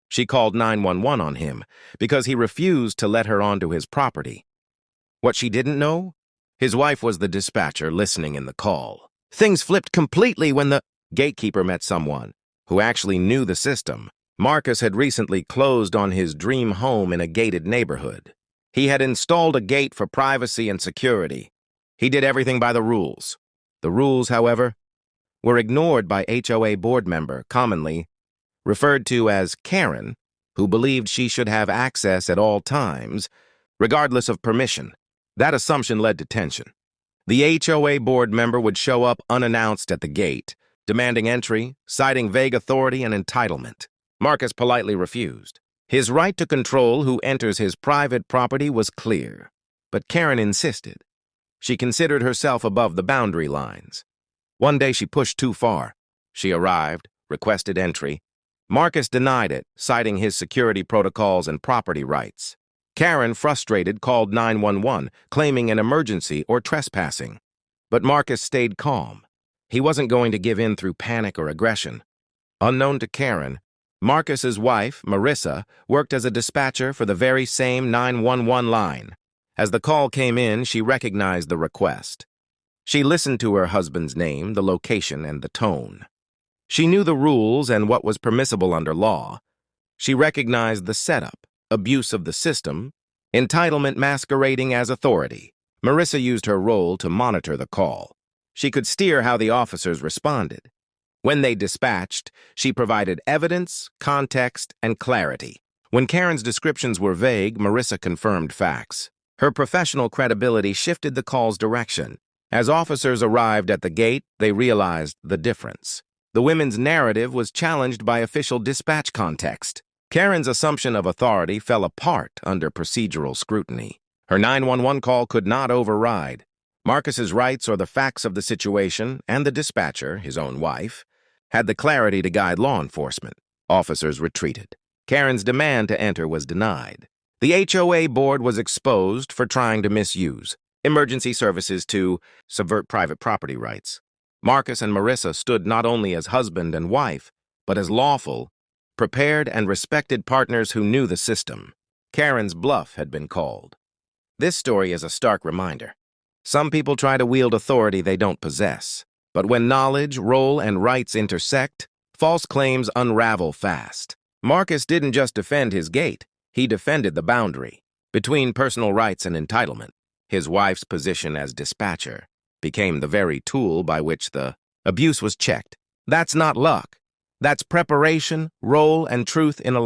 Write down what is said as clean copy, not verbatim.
She called 911 on him because he refused to let her onto his property. What she didn't know? His wife was the dispatcher listening in the call. Things flipped completely when the gatekeeper met someone who actually knew the system. Marcus had recently closed on his dream home in a gated neighborhood. He had installed a gate for privacy and security. He did everything by the rules. The rules, however, were ignored by HOA board member, commonly referred to as Karen, who believed she should have access at all times, regardless of permission. That assumption led to tension. The HOA board member would show up unannounced at the gate, demanding entry, citing vague authority and entitlement. Marcus politely refused. His right to control who enters his private property was clear, but Karen insisted. She considered herself above the boundary lines. One day she pushed too far. She arrived, requested entry. Marcus denied it, citing his security protocols and property rights. Karen, frustrated, called 911, claiming an emergency or trespassing. But Marcus stayed calm. He wasn't going to give in through panic or aggression. Unknown to Karen, Marcus's wife, Marissa, worked as a dispatcher for the very same 911 line. As the call came in, she recognized the request. She listened to her husband's name, the location, and the tone. She knew the rules and what was permissible under law. She recognized the setup, abuse of the system, entitlement masquerading as authority. Marissa used her role to monitor the call. She could steer how the officers responded. When they dispatched, she provided evidence, context, and clarity. When Karen's descriptions were vague, Marissa confirmed facts. Her professional credibility shifted the call's direction. As officers arrived at the gate, they realized the difference. The women's narrative was challenged by official dispatch context. Karen's assumption of authority fell apart under procedural scrutiny. Her 911 call could not override Marcus's rights or the facts of the situation, and the dispatcher, his own wife, had the clarity to guide law enforcement. Officers retreated. Karen's demand to enter was denied. The HOA board was exposed for trying to misuse emergency services to subvert private property rights. Marcus and Marissa stood not only as husband and wife, but as lawful, prepared, and respected partners who knew the system. Karen's bluff had been called. This story is a stark reminder. Some people try to wield authority they don't possess. But when knowledge, role, and rights intersect, false claims unravel fast. Marcus didn't just defend his gate, he defended the boundary between personal rights and entitlement. His wife's position as dispatcher became the very tool by which the abuse was checked. That's not luck. That's preparation, role, and truth in a